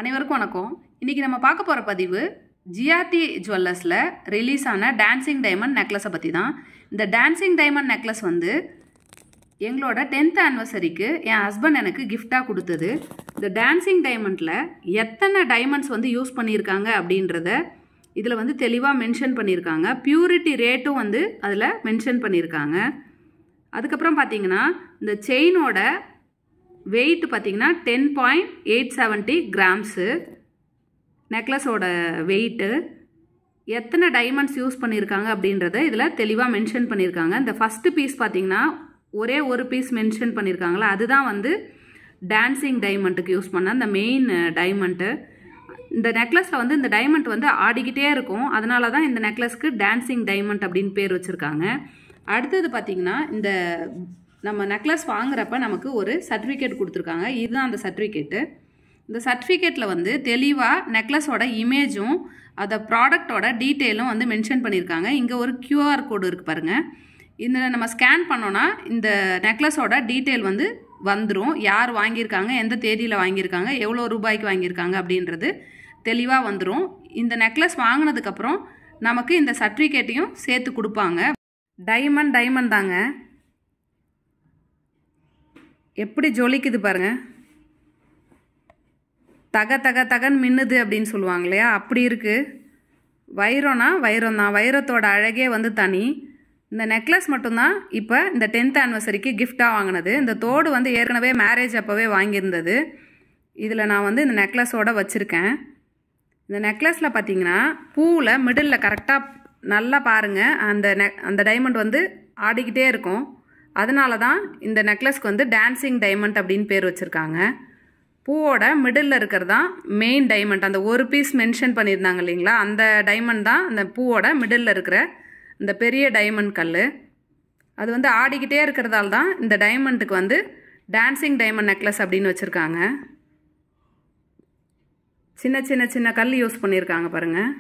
அனைவருக்கும் வணக்கம். இன்னைக்கு நம்ம பார்க்க போகிற பதிவு ஜிஆர்டி ஜுவல்லர்ஸில் ரிலீஸ் ஆன டான்சிங் டைமண்ட் நெக்லஸை பற்றி தான். இந்த டான்சிங் டைமண்ட் நெக்லஸ் வந்து எங்களோட 10th ஆனிவர்சரிக்கு என் ஹஸ்பண்ட் எனக்கு கிஃப்டாக கொடுத்தது. இந்த டான்சிங் டைமண்டில் எத்தனை டைமண்ட்ஸ் வந்து யூஸ் பண்ணியிருக்காங்க அப்படின்றத இதில் வந்து தெளிவாக மென்ஷன் பண்ணியிருக்காங்க. பியூரிட்டி ரேட்டும் வந்து அதில் மென்ஷன் பண்ணியிருக்காங்க. அதுக்கப்புறம் பார்த்தீங்கன்னா இந்த செயினோட வெயிட் பார்த்தீங்கன்னா 10.870 கிராம்ஸு. நெக்லஸோட வெயிட்டு எத்தனை டைமண்ட்ஸ் யூஸ் பண்ணியிருக்காங்க அப்படின்றத இதில் தெளிவாக மென்ஷன் பண்ணியிருக்காங்க. இந்த ஃபஸ்ட்டு பீஸ் பார்த்தீங்கன்னா ஒரே ஒரு பீஸ் மென்ஷன் பண்ணியிருக்காங்களா, அதுதான் வந்து டான்சிங் டைமண்ட்டுக்கு யூஸ் பண்ண அந்த மெயின் டைமண்ட்டு. இந்த நெக்லஸில் வந்து இந்த டைமண்ட் வந்து ஆடிக்கிட்டே இருக்கும், அதனால தான் இந்த நெக்லஸ்க்கு டான்சிங் டைமண்ட் அப்படின்னு பேர் வச்சுருக்காங்க. அடுத்தது பார்த்தீங்கன்னா இந்த நம்ம நெக்லஸ் வாங்குறப்ப நமக்கு ஒரு சர்டிஃபிகேட் கொடுத்துருக்காங்க. இதுதான் அந்த சர்டிஃபிகேட்டு. இந்த சர்டிஃபிகேட்டில் வந்து தெளிவாக நெக்லஸோட இமேஜும் அதை ப்ராடக்டோட டீட்டெயிலும் வந்து மென்ஷன் பண்ணியிருக்காங்க. இங்கே ஒரு QR கோடு இருக்குது பாருங்கள். இதில் நம்ம ஸ்கேன் பண்ணோன்னா இந்த நெக்லஸோட டீட்டெயில் வந்து வந்துடும். யார் வாங்கியிருக்காங்க, எந்த தேதியில் வாங்கியிருக்காங்க, எவ்வளோ ரூபாய்க்கு வாங்கியிருக்காங்க அப்படின்றது தெளிவாக வந்துடும். இந்த நெக்லஸ் வாங்கினதுக்கப்புறம் நமக்கு இந்த சர்டிஃபிகேட்டையும் சேர்த்து கொடுப்பாங்க. டைமண்ட் தாங்க, எப்படி ஜொலிக்குது பாருங்க, தகன்னு மின்னுது அப்படின்னு சொல்லுவாங்க இல்லையா, அப்படி இருக்குது. வைரம்னா வைரம் தான், வைரத்தோட அழகே வந்து தனி. இந்த நெக்லஸ் மட்டும்தான் இப்போ இந்த 10th ஆனிவர்சரிக்கு கிஃப்டாக வாங்கினது. இந்த தோடு வந்து ஏற்கனவே மேரேஜ் அப்போவே வாங்கியிருந்தது. இதில் நான் வந்து இந்த நெக்லஸோடு வச்சுருக்கேன். இந்த நெக்லஸில் பார்த்தீங்கன்னா பூவில் மிடில் கரெக்டாக நல்லா பாருங்கள், அந்த டைமண்ட் வந்து ஆடிக்கிட்டே இருக்கும். அதனால தான் இந்த நெக்லஸ்க்கு வந்து டான்சிங் டைமண்ட் அப்படின்னு பேர் வச்சுருக்காங்க. பூவோட மிடில் இருக்கிறது தான் மெயின் டைமண்ட். அந்த ஒரு பீஸ் மென்ஷன் பண்ணியிருந்தாங்க இல்லைங்களா, அந்த டைமண்ட் தான் அந்த பூவோட மிடில் இருக்கிற இந்த பெரிய டைமண்ட் கல். அது வந்து ஆடிக்கிட்டே இருக்கிறதால தான் இந்த டைமண்ட்டுக்கு வந்து டான்சிங் டைமண்ட் நெக்லஸ் அப்படின்னு வச்சுருக்காங்க. சின்ன கல் யூஸ் பண்ணியிருக்காங்க பாருங்கள்,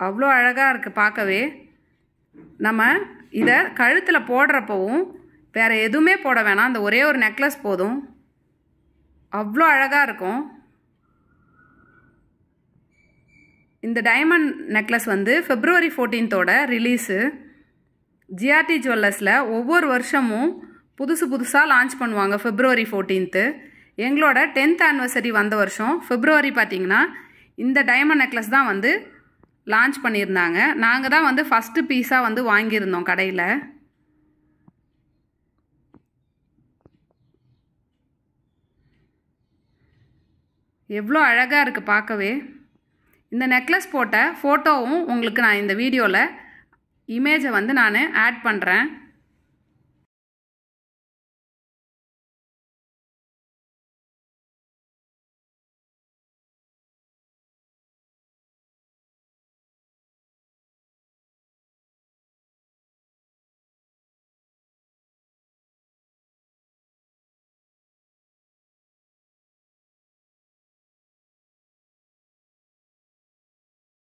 அவ்வளோ அழகாக இருக்குது பார்க்கவே. நம்ம இதை கழுத்தில் போடுறப்பவும் வேறு எதுவுமே போட வேணாம், அந்த ஒரே ஒரு நெக்லஸ் போதும், அவ்வளோ அழகாக இருக்கும். இந்த டைமண்ட் நெக்லஸ் வந்து February 14th ரிலீஸு. ஜிஆர்டி ஜுவல்லர்ஸில் ஒவ்வொரு வருஷமும் புதுசாக லான்ச் பண்ணுவாங்க February 14th. எங்களோட 10th ஆனிவர்சரி வந்த வருஷம் February பார்த்திங்கன்னா இந்த டைமண்ட் நெக்லஸ் தான் வந்து லான்ச் பண்ணியிருந்தாங்க. நாங்கள் தான் வந்து ஃபஸ்ட்டு பீஸாக வந்து வாங்கியிருந்தோம் கடையில். எவ்வளோ அழகாக இருக்குது பார்க்கவே. இந்த நெக்லஸ் போட்ட ஃபோட்டோவும் உங்களுக்கு நான் இந்த வீடியோவில் இமேஜை வந்து நான் ஆட் பண்ணுறேன்.